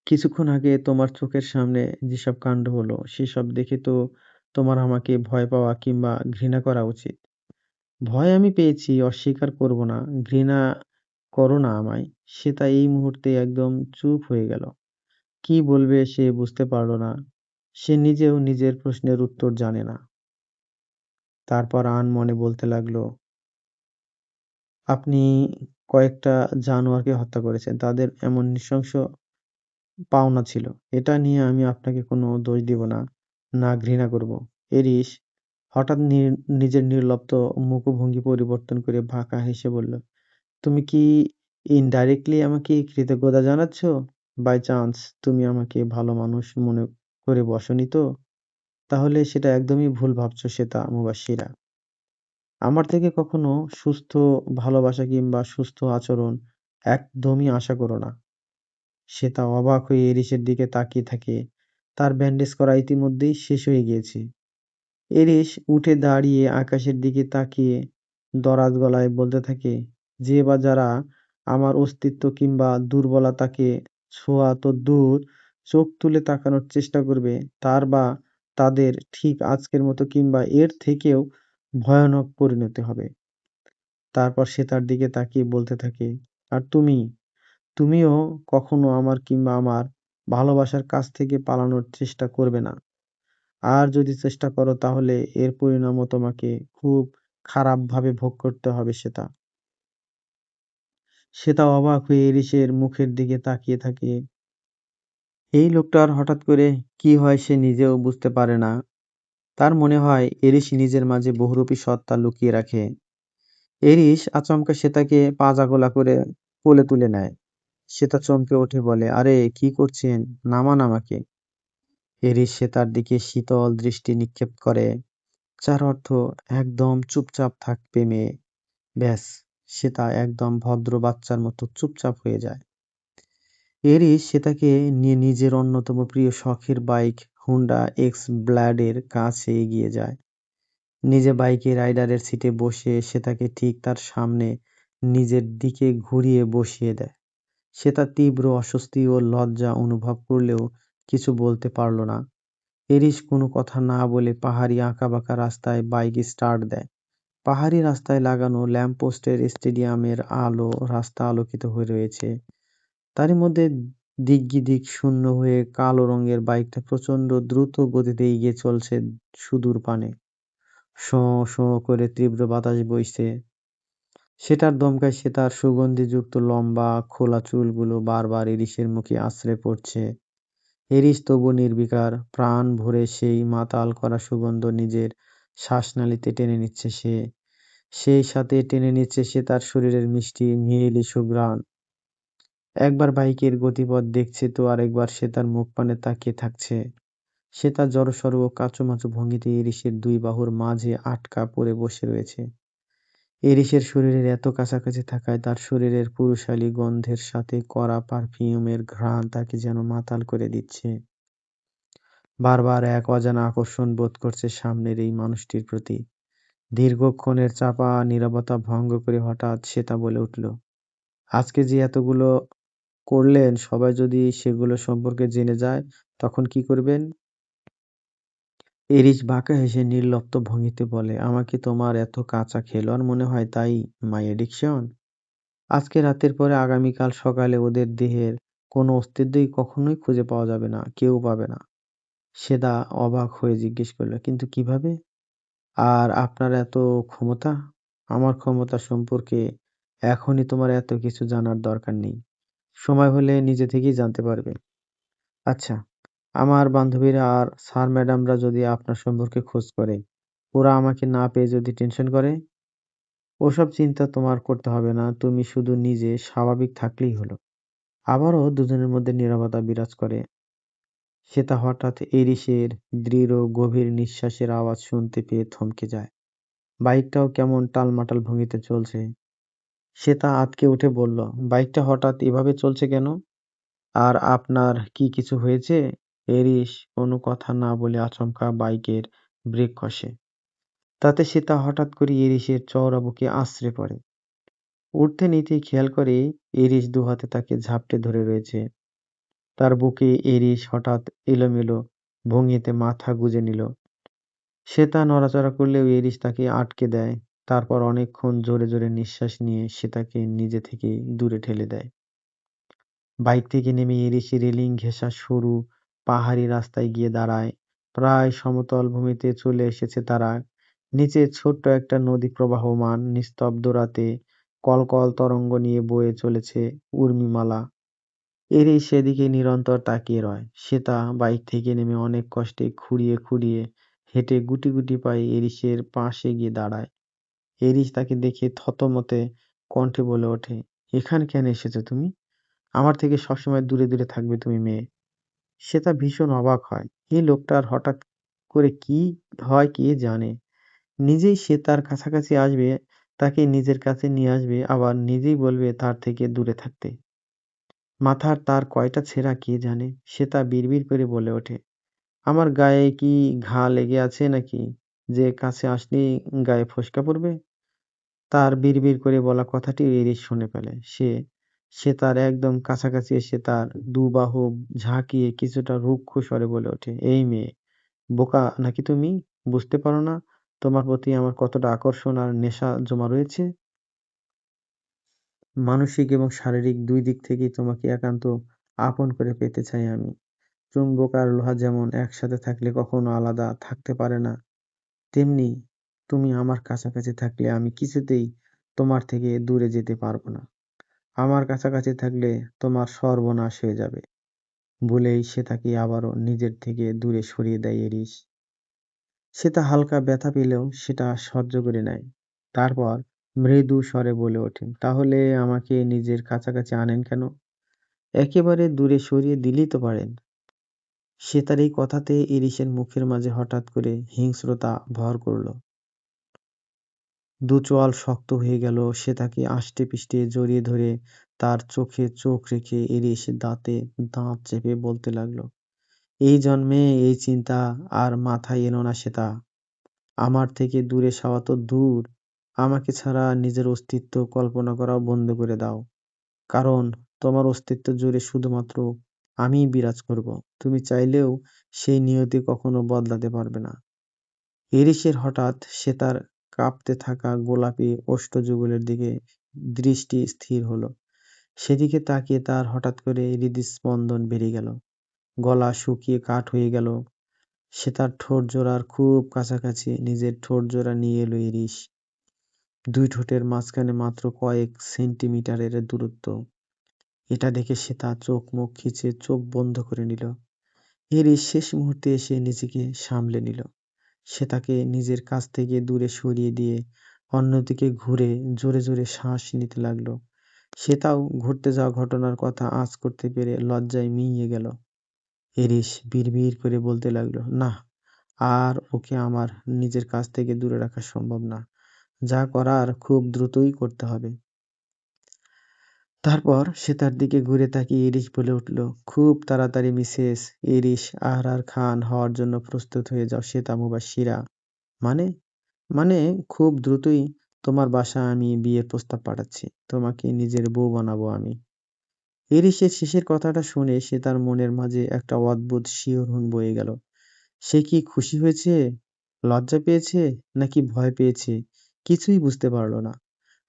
কিছুক্ষণ আগে তোমার চোখের সামনে যেসব কাণ্ড হলো সেসব দেখে তো তোমার আমাকে ভয় পাওয়া কিংবা ঘৃণা করা উচিত। ভয় আমি পেয়েছি, অস্বীকার করব না। ঘৃণা করো না আমায়। সে তাই এই মুহূর্তে একদম চুপ হয়ে গেল। কি বলবে সে বুঝতে পারল না। সে নিজেও নিজের প্রশ্নের উত্তর জানে না। তারপর আনমনে বলতে লাগলো, আপনি কয়েকটা জানোয়ারকে হত্যা করেছেন। তাদের এমন নৃশংস পাওনা ছিল। এটা নিয়ে আমি আপনাকে কোনো দোষ দিব না, না ঘৃণা করব। এরিস হঠাৎ নিজের নির্লিপ্ত মুখভঙ্গি পরিবর্তন করে বাঁকা হেসে বলল, তুমি কি ইনডাইরেক্টলি আমাকে কৃতজ্ঞতা জানাচ্ছ? বাই চান্স তুমি আমাকে ভালো মানুষ মনে করে বসনি তো? তাহলে সেটা একদমই ভুল ভাবছো শ্বেতা মুবাশশিরা। আমার থেকে কখনো সুস্থ ভালোবাসা কিংবা সুস্থ আচরণ একদমই আশা করো না। সে তা অবাক হয়ে এরিসের দিকে তাকিয়ে থাকে। তার ব্যান্ডেজ করা ইতিমধ্যেই শেষ হয়ে গিয়েছে। এরিস উঠে দাঁড়িয়ে আকাশের দিকে তাকিয়ে দরাজ গলায় বলতে থাকে, যে বা যারা আমার অস্তিত্ব কিংবা দুর্বলতাকে ছোঁয়া তো দূর, চোখ তুলে তাকানোর চেষ্টা করবে, তার বা তাদের ঠিক আজকের মতো কিংবা এর থেকেও ভয়ানক পরিণতি হবে। তারপর সে তার দিকে তাকিয়ে বলতে থাকে, আর তুমিও কখনো আমার কিংবা আমার ভালোবাসার কাছ থেকে পালানোর চেষ্টা করবে না। আর যদি চেষ্টা করো তাহলে এর পরিণামও তোমাকে খুব খারাপভাবে ভোগ করতে হবে সেটা। সেটা অবাক হয়ে এরিসের মুখের দিকে তাকিয়ে থাকে। এই লোকটার হঠাৎ করে কি হয় সে নিজেও বুঝতে পারে না। তার মনে হয় এরিস নিজের মাঝে বহুরূপী সত্তা লুকিয়ে রাখে। এরিস আচমকা সেতাকে পাজাগোলা করে কোলে তুলে নেয়। সেতা চমকে উঠে বলে, আরে কি করছেন, নামান আমাকে। এরিস সেতার দিকে শীতল দৃষ্টি নিক্ষেপ করে, যার অর্থ একদম চুপচাপ থাকবে মেয়ে। ব্যাস, সেতা একদম ভদ্র বাচ্চার মতো চুপচাপ হয়ে যায়। এরিস সেতাকে নিয়ে নিজের অন্যতম প্রিয় শখের বাইক হুন্ডা এক্স ব্লাডের কাছে এগিয়ে যায়। নিজে বাইকে রাইডারের সিটে বসে সেতাকে ঠিক তার সামনে নিজের দিকে ঘুরিয়ে বসিয়ে দেয়। সে তার তীব্র অস্বস্তি ও লজ্জা অনুভব করলেও কিছু বলতে পারল না। এরিস কোনো কথা না বলে পাহাড়ি আঁকাবাঁকা রাস্তায় বাইক স্টার্ট দেয়। পাহাড়ি রাস্তায় লাগানো ল্যাম্পপোস্টের স্টেডিয়ামের আলো রাস্তা আলোকিত হয়ে রয়েছে। তারই মধ্যে দিক শূন্য হয়ে কালো রঙের বাইকটা প্রচণ্ড দ্রুত গতিতে এগিয়ে চলছে সুদূর পানে। শোঁ শোঁ করে তীব্র বাতাস বইছে। সেটার দমকায় সে তার সুগন্ধিযুক্ত লম্বা খোলা চুলগুলো বারবার ইরিশের মুখে আছড়ে পড়ছে। ইরিশ তবু নির্বিকার, প্রাণ ভরে সেই মাতাল করা সুগন্ধ নিজের শ্বাসনালীতে টেনে নিচ্ছে সে। সেই সাথে টেনে নিচ্ছে সে তার শরীরের মিষ্টি মিহিলি সুঘ্রাণ। একবার বাইকের গতিপথ দেখছে তো আরেকবার সে তার মুখপানে তাকিয়ে থাকছে। সে তার জড়সড় ও কাঁচুমাচু ভঙ্গিতে ইরিশের দুই বাহুর মাঝে আটকা পড়ে বসে রয়েছে। ইরিশের শরীরের এত কাছাকাছি থাকায় তার শরীরের পুরুষালী গন্ধের সাথে কড়া পারফিউমের ঘ্রাণ তাকে যেন মাতাল করে দিচ্ছে। বারবার এক অজানা আকর্ষণ বোধ করছে সামনের এই মানুষটির প্রতি। দীর্ঘক্ষণের চাপা নীরবতা ভঙ্গ করে হঠাৎ সে তা বলে উঠল, আজকে যে এতগুলো করলেন, সবাই যদি সেগুলো সম্পর্কে জেনে যায় তখন কি করবেন? এরিস বাঁকা হেসে নির্লিপ্ত ভঙ্গিতে বলে, আমাকে তোমার এত কাঁচা খেলোয়াড় মনে হয় তাই, মাই এডিকশন? আজকে রাতের পরে আগামীকাল সকালে ওদের দেহের কোনো অস্তিত্বই কখনোই খুঁজে পাওয়া যাবে না, কেউ পাবে না। সেদা অবাক হয়ে জিজ্ঞেস করল, কিন্তু কিভাবে? আর আপনার এত ক্ষমতা? আমার ক্ষমতা সম্পর্কে এখনই তোমার এত কিছু জানার দরকার নেই। সময় হলে নিজে থেকেই জানতে পারবে। আচ্ছা, আমার বান্ধবীরা আর স্যার ম্যাডামরা যদি আপনার সম্পর্কে খোঁজ করে, ওরা আমাকে না পেয়ে যদি টেনশন করে, ওসব চিন্তা তোমার করতে হবে না, তুমি শুধু নিজে স্বাভাবিক থাকলেই হলো। আবারও দুজনের মধ্যে নীরবতা বিরাজ করে। সেটা হঠাৎ এরিসের দৃঢ় গভীর নিঃশ্বাসের আওয়াজ শুনতে পেয়ে থমকে যায়। বাইকটাও কেমন টালমাটাল ভঙ্গিতে চলছে। সে তা আঁতকে উঠে বলল, বাইকটা হঠাৎ এভাবে চলছে কেন? আর আপনার কি কিছু হয়েছে? এরিস কোনো কথা না বলে আচমকা বাইকের ব্রেক কষে। তাতে সীতা হঠাৎ করে ইরিশের চওড়া বুকে আছড়ে পড়ে। উঠতে নিতেই খেয়াল করে ইরিশ দুহাতে তাকে ঝাপটে ধরে রয়েছে। তার বুকে ইরিশ হঠাৎ এলোমেলো ভঙ্গিতে মাথা গুজে নিল। সে তা নড়াচড়া করলেও ইরিশ তাকে আটকে দেয়। তারপর অনেকক্ষণ জোরে জোরে নিঃশ্বাস নিয়ে সে তাকে নিজে থেকে দূরে ঠেলে দেয়। বাইক থেকে নেমে ইরিশ রেলিং ঘেঁষা সরু পাহাড়ি রাস্তায় গিয়ে দাঁড়ায়। প্রায় সমতল ভূমিতে চলে এসেছে তারা। নিচে ছোট্ট একটা নদী প্রবাহমান, নিস্তব্ধ রাতে কলকল তরঙ্গ নিয়ে বয়ে চলেছে উর্মিমালা। ইরিশ সেদিকে নিরন্তর তাকিয়ে রয়। শ্বেতা বাইক থেকে নেমে অনেক কষ্টে খুঁড়িয়ে খুঁড়িয়ে হেঁটে গুটি গুটি পায়ে ইরিশের পাশে গিয়ে দাঁড়ায়। ইরিশ তাকে দেখে থতমতে কণ্ঠে বলে ওঠে, এখানে কেন এসেছো তুমি? আমার থেকে সবসময় দূরে দূরে থাকবে তুমি মেয়ে। শ্বেতা ভীষণ অবাক হয়। এই লোকটার হঠাৎ করে কি হয় কে জানে। নিজেই সে তার কাছাকাছি আসবে, তাকে নিজের কাছে নিয়ে আসবে, আবার নিজেই বলবে তার থেকে দূরে থাকতে। মাথার তার কয়টা ছেঁড়া কে জানে। সে তা বিড়বিড় করে বলে ওঠে, আমার গায়ে কি ঘা লেগে আছে নাকি যে কাছে আসলেই গায়ে ফোস্কা পড়বে? তার বিড়বিড় করে বলা কথাটি ইরিশ শুনে ফেলে। সে সে তার একদম কাছাকাছি এসে তার দুবাহু ঝাঁকিয়ে কিছুটা রুক্ষ স্বরে বলে ওঠে, এই মেয়ে, বোকা নাকি তুমি? বুঝতে পারো না তোমার প্রতি আমার কতটা আকর্ষণ আর নেশা জমা রয়েছে? মানসিক এবং শারীরিক দুই দিক থেকেই তোমাকে একান্ত আপন করে পেতে চাই আমি। চুম্বক আর লোহা যেমন একসাথে থাকলে কখনো আলাদা থাকতে পারে না, তেমনি তুমি আমার কাছাকাছি থাকলে আমি কিছুতেই তোমার থেকে দূরে যেতে পারবো না। আমার কাছাকাছি থাকলে তোমার সর্বনাশ হয়ে যাবে। বলেই সে তাকে আবারও নিজের থেকে দূরে সরিয়ে দেয় এরিস। সে তা হালকা ব্যথা পেলেও সেটা সহ্য করে নেয়। তারপর মৃদু স্বরে বলে ওঠে, তাহলে আমাকে নিজের কাছাকাছি আনেন কেন? একেবারে দূরে সরিয়ে দিলেই তো পারেন। সে তার এই কথাতে ইরিশের মুখের মাঝে হঠাৎ করে হিংস্রতা ভর করল। দু চোয়াল শক্ত হয়ে গেল। সে তাকে আষ্টেপৃষ্ঠে জড়িয়ে ধরে তার চোখে চোখ রেখে ইরিশ দাঁতে দাঁত চেপে বলতে লাগলো, এই জন্মে এই চিন্তা আর মাথায় এনো না শ্বেতা। আমার থেকে দূরে সওয়া তো দূর, আমাকে ছাড়া নিজের অস্তিত্ব কল্পনা করাও বন্ধ করে দাও। কারণ তোমার অস্তিত্ব জুড়ে শুধুমাত্র আমিই বিরাজ করব। তুমি চাইলেও সেই নিয়তি কখনো বদলাতে পারবে না। ইরিশের হঠাৎ সে তার কাঁপতে থাকা গোলাপি ওষ্ঠযুগলের দিকে দৃষ্টি স্থির হলো। সেদিকে তাকিয়ে তার হঠাৎ করে হৃদস্পন্দন বেড়ে গেল, গলা শুকিয়ে কাঠ হয়ে গেল। সে তার ঠোঁট জোড়ার খুব কাছাকাছি নিজের ঠোঁট জোড়া নিয়ে এলো ইরিশ। দুই ঠোঁটের মাঝখানে মাত্র কয়েক সেন্টিমিটারের দূরত্ব। এটা দেখে সে তার চোখ মুখ খিচে চোখ বন্ধ করে নিল। ইরিশ শেষ মুহূর্তে এসে নিজেকে সামলে নিল। সে তাকে নিজের কাছ থেকে দূরে সরিয়ে দিয়ে অন্যদিকে ঘুরে জোরে জোরে শ্বাস নিতে লাগলো। সে তাও ঘটতে যাওয়া ঘটনার কথা আঁচ করতে পেরে লজ্জায় মিইয়ে গেল। ইরিশ বিড়বিড় করে বলতে লাগলো, না, আর ওকে আমার নিজের কাছ থেকে দূরে রাখা সম্ভব না। যা করার খুব দ্রুতই করতে হবে। তারপর সে তার দিকে ঘুরে তাকিয়ে ইরিশ বলে উঠল, খুব তাড়াতাড়ি মিসেস ইরিশ আহরার খান হওয়ার জন্য প্রস্তুত হয়ে যাও শ্বেতা মুবাশশিরা। মানে মানে খুব দ্রুতই তোমার বাসায় আমি বিয়ের প্রস্তাব পাঠাচ্ছি। তোমাকে নিজের বউ বানাবো আমি। ইরিশের শেষের কথাটা শুনে সে তার মনের মাঝে একটা অদ্ভুত শিহরণ বয়ে গেল। সে কি খুশি হয়েছে, লজ্জা পেয়েছে, নাকি ভয় পেয়েছে কিছুই বুঝতে পারল না।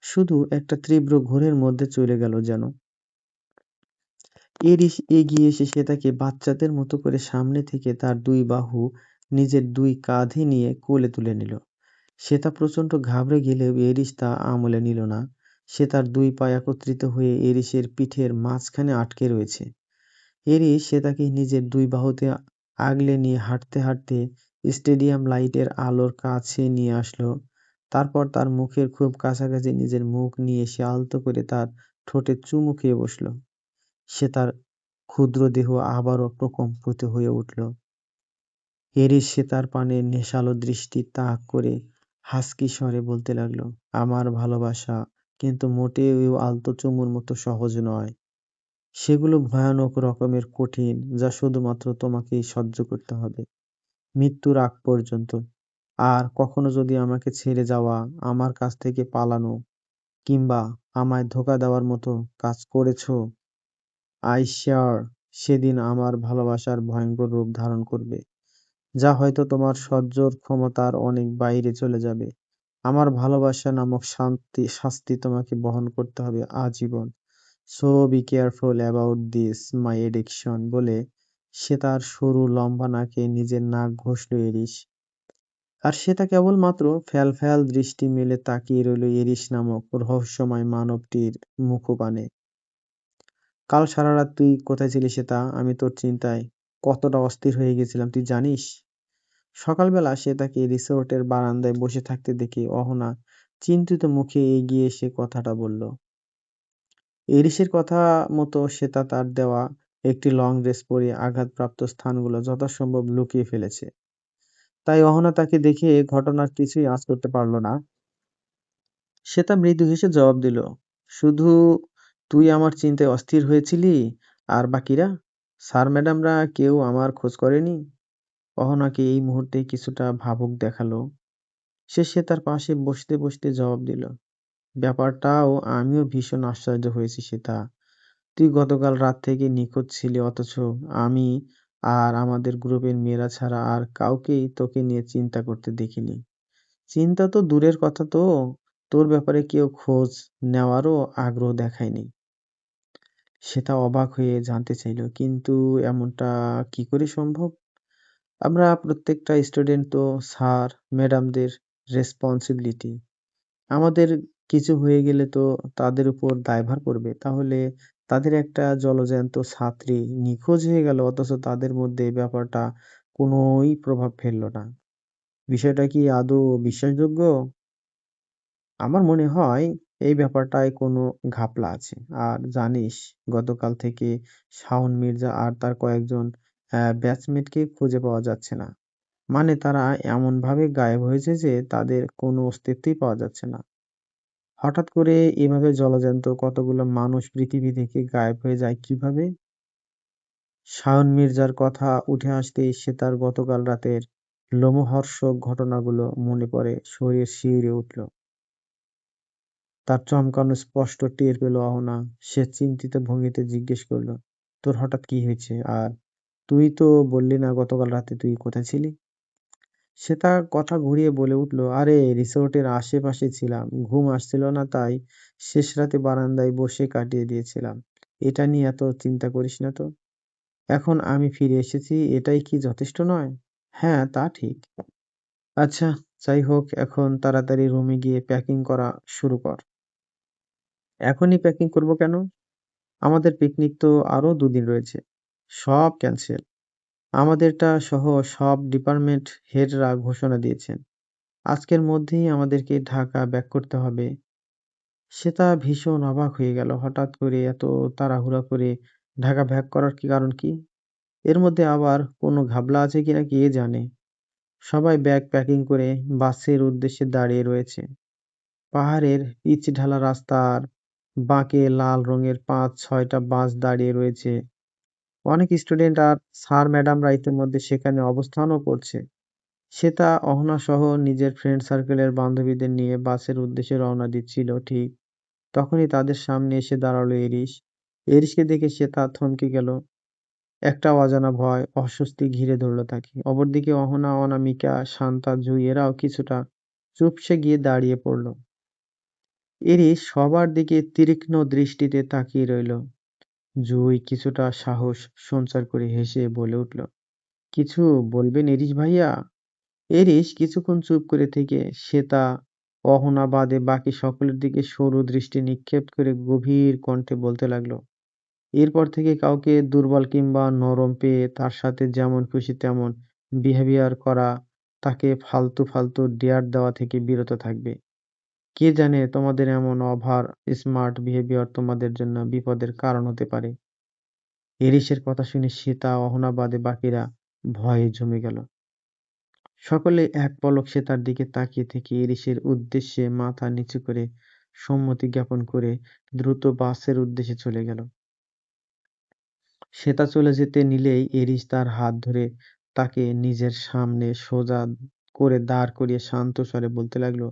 শুধু একটা তীব্র ঘোরের মধ্যে চলে গেল যেন। এরিস এগিয়ে এসে সে তাকে বাচ্চাদের মতো করে সামনে থেকে তার দুই বাহু নিজের দুই কাঁধে নিয়ে কোলে তুলে নিল। সে তা প্রচণ্ড ঘাবড়ে গেলেও এরিস তা আমলে নিল না। সে তার দুই পা একত্রিত হয়ে এরিসের পিঠের মাঝখানে আটকে রয়েছে। এরিস সে তাকে নিজের দুই বাহুতে আগলে নিয়ে হাঁটতে হাঁটতে স্টেডিয়াম লাইটের আলোর কাছে নিয়ে আসলো। তারপর তার মুখের খুব কাছাকাছি নিজের মুখ নিয়ে এসে আলতো করে তার ঠোঁটে চুমু খেয়ে বসল। সে তার ক্ষুদ্র দেহ আবারও প্রকম্পিত হয়ে উঠল। এরিস সে তার পানে নেশালো দৃষ্টি তাক করে হাসকি স্বরে বলতে লাগলো, আমার ভালোবাসা কিন্তু মোটেও আলতো চুমুর মতো সহজ নয়। সেগুলো ভয়ানক রকমের কঠিন, যা শুধুমাত্র তোমাকেই সহ্য করতে হবে মৃত্যুর আগ পর্যন্ত। আর কখনো যদি আমাকে ছেড়ে যাওয়া, আমার কাছ থেকে পালানো কিংবা আমায় ধোঁকা দেওয়ার মতো কাজ করেছো, আই শিওর সেদিন আমার ভালোবাসার ভয়ঙ্কর রূপ ধারণ করবে, যা হয়তো তোমার সহ্যর ক্ষমতার অনেক বাইরে চলে যাবে। আমার ভালোবাসা নামক শাস্তি তোমাকে বহন করতে হবে আজীবন। So be careful about this my addiction বলে সে তার সরু লম্বা নাকে নিজের নাক ঘষল এরিস। আর সে তা কেবলমাত্র ফ্যাল ফ্যাল দৃষ্টি মেলে তাকিয়ে রইল এরিস নামক রহস্যময় মানবটির মুখপানে। কাল সারা রাত তুই কোথায় ছিলি শ্বেতা? আমি তোর চিন্তায় কতটা অস্থির হয়ে গেছিলাম তুই জানিস? সকালবেলা সে তাকে রিসোর্টের বারান্দায় বসে থাকতে দেখে অহনা চিন্তিত মুখে এগিয়ে এসে কথাটা বলল। এরিসের কথা মতো শ্বেতা তার দেওয়া একটি লং ড্রেস পরে আঘাতপ্রাপ্ত স্থানগুলো যথাসম্ভব লুকিয়ে ফেলেছে। তাই অহনা তাকে দেখে ঘটনার কিছুই আঁচ করতে পারল না। শ্বেতা মৃদু হেসে জবাব দিল, শুধু তুই আমার চিন্তায় অস্থির হয়েছিলি? আর বাকিরা, স্যার ম্যাডামরা কেউ আমার খোঁজ করেনি? অহনাকে এই মুহূর্তে কিছুটা ভাবুক দেখালো। সে তার পাশে বসতে বসতে জবাব দিল, ব্যাপারটাও আমিও ভীষণ আশ্চর্য হয়েছি শ্বেতা। তুই গতকাল রাত থেকে নিখোঁজ ছিলি, অথচ আমি আর আমাদের গ্রুপের মেয়েরা ছাড়া আর কাউকেই তোকে নিয়ে চিন্তা করতে দেখিনি। চিন্তা তো দূরের কথা, তোর ব্যাপারে কেউ খোঁজ নেওয়ারও আগ্রহ দেখায়নি। সেটা অবাক হয়ে জানতে চাইল, কিন্তু এমনটা কি করে সম্ভব? আমরা প্রত্যেকটা স্টুডেন্ট তো স্যার ম্যাডামদের রেসপন্সিবিলিটি। আমাদের কিছু হয়ে গেলে তো তাদের উপর দায়ভার পড়বে। তাহলে তাদের একটা জলজ্যান্ত ছাত্রী নিখোঁজ হয়ে গেল, অথচ তাদের মধ্যে এই ব্যাপারটা কোনোই প্রভাব ফেললো না। বিষয়টা কি আদৌ বিশ্বাসযোগ্য? আমার মনে হয় এই ব্যাপারটায় কোনো ঘাপলা আছে। আর জানিস, গতকাল থেকে শাওন মির্জা আর তার কয়েকজন ব্যাচমেটকে খুঁজে পাওয়া যাচ্ছে না। মানে তারা এমনভাবে গায়েব হয়েছে যে তাদের কোনো অস্তিত্বই পাওয়া যাচ্ছে না। হঠাৎ করে এভাবে জলজ্যান্ত কতগুলো মানুষ পৃথিবী থেকে গায়েব হয়ে যায় কিভাবে? শাওন মির্জার কথা উঠে আসতেই সে তার গতকাল রাতের লোমহর্ষক ঘটনাগুলো মনে পড়ে শরীর শিউরে উঠল। তার চমকানো স্পষ্ট টের পেল অহনা। সে চিন্তিত ভঙ্গিতে জিজ্ঞেস করল, তোর হঠাৎ কি হয়েছে? আর তুই তো বললি না গতকাল রাতে তুই কোথায় ছিলি? শ্বেতা কথা ঘুরিয়ে বলে উঠল, আরে রিসোর্টের আশেপাশে ছিলাম, ঘুম আসছিল না তাই শেষ রাতে বারান্দায় বসে কাটিয়ে দিয়েছিলাম। এটা নিয়ে এত চিন্তা করিস না তো। এখন আমি ফিরে এসেছি, এটাই কি যথেষ্ট নয়? হ্যাঁ, তা ঠিক। আচ্ছা, যাই হোক, এখন তাড়াতাড়ি রুমে গিয়ে প্যাকিং করা শুরু কর। এখনই প্যাকিং করব কেন? আমাদের পিকনিক তো আরো 2 দিন রয়েছে। সব ক্যান্সেল। আমাদেরটা সহ সব ডিপার্টমেন্ট হেডরা ঘোষণা দিয়েছেন আজকের মধ্যেই আমাদেরকে ঢাকা ব্যাক করতে হবে। শ্বেতা ভীষণ অবাক হয়ে গেল। হঠাৎ করে এত তাড়াহুড়া করে ঢাকা ব্যাক করার কারণ কি? এর মধ্যে আবার কোনো ঘাবলা আছে কিনা কে জানে। সবাই ব্যাগ প্যাকিং করে বাসের উদ্দেশ্যে দাঁড়িয়ে রয়েছে। পাহাড়ের পিচ ঢালা রাস্তার বাঁকে লাল রঙের 5-6টা বাস দাঁড়িয়ে রয়েছে। অনেক স্টুডেন্ট আর স্যার ম্যাডামরা ইতিমধ্যে সেখানে অবস্থানও করছে। শ্বেতা অহনা সহ নিজের ফ্রেন্ড সার্কেলের বান্ধবীদের নিয়ে বাসের উদ্দেশ্যে রওনা দিচ্ছিল ঠিক তখনই তাদের সামনে এসে দাঁড়ালো এরিস। এরিসকে দেখে শ্বেতা থমকে গেল। একটা অজানা ভয়, অস্বস্তি ঘিরে ধরল তাকে। অপরদিকে অহনা, অনামিকা, শান্তা, জুই এরাও কিছুটা চুপসে গিয়ে দাঁড়িয়ে পড়ল। এরিস সবার দিকে তীক্ষ্ণ দৃষ্টিতে তাকিয়ে রইল। জুই কিছুটা সাহস সঞ্চার করে হেসে বলে উঠল, কিছু বলবেন এরিস ভাইয়া? এরিস কিছুক্ষণ চুপ করে থেকে শ্বেতা, অহনা বাদে বাকি সকলের দিকে সরু দৃষ্টি নিক্ষেপ করে গভীর কণ্ঠে বলতে লাগলো, এরপর থেকে কাউকে দুর্বল কিংবা নরম পেয়ে তার সাথে যেমন খুশি তেমন বিহেভিয়ার করা, তাকে ফালতু ফালতু ডেয়ার দেওয়া থেকে বিরত থাকবে। কে জানে তোমাদের এমন ওভার স্মার্ট বিহেভিয়ার তোমাদের জন্য বিপদের কারণ হতে পারে। এরিসের কথা শুনে শ্বেতা, অহনা বাদে বাকিরা ভয়ে জমে গেল। সকলে এক পলক তার দিকে তাকিয়ে থেকে এরিসের উদ্দেশ্যে মাথা নিচু করে সম্মতি জ্ঞাপন করে দ্রুত বাসের উদ্দেশ্যে চলে গেল। শ্বেতা চলে যেতে নিলেই এরিস তার হাত ধরে তাকে নিজের সামনে সোজা করে দাঁড় করিয়ে শান্ত স্বরে বলতে লাগলো,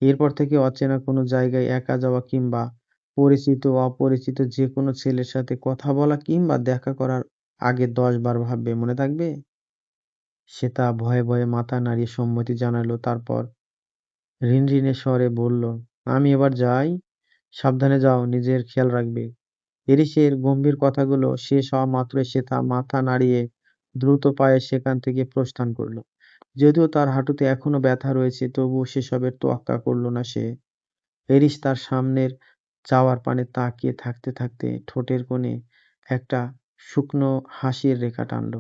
এরপর থেকে অচেনা কোনো জায়গায় একা যাওয়া কিংবা পরিচিত অপরিচিত যে কোনো ছেলের সাথে কথা বলা কিংবা দেখা করার আগে 10 বার ভাববে, মনে থাকবে? শ্বেতা ভয়ে ভয়ে মাথা নাড়িয়ে সম্মতি জানালো, তারপর রিনরিনে স্বরে বলল, আমি এবার যাই। সাবধানে যাও, নিজের খেয়াল রাখবে। এরিসের গম্ভীর কথাগুলো শেষ হওয়া মাত্রই শ্বেতা মাথা নাড়িয়ে দ্রুত পায়ে সেখান থেকে প্রস্থান করল। যদিও তার হাঁটুতে এখনো ব্যথা রয়েছে, তবুও সেসবের তোয়াক্কা করল না সে। এরিস তার সামনের যাওয়ার পানে তাকিয়ে থাকতে থাকতে ঠোঁটের কোণে একটা শুকনো হাসির রেখা টানল।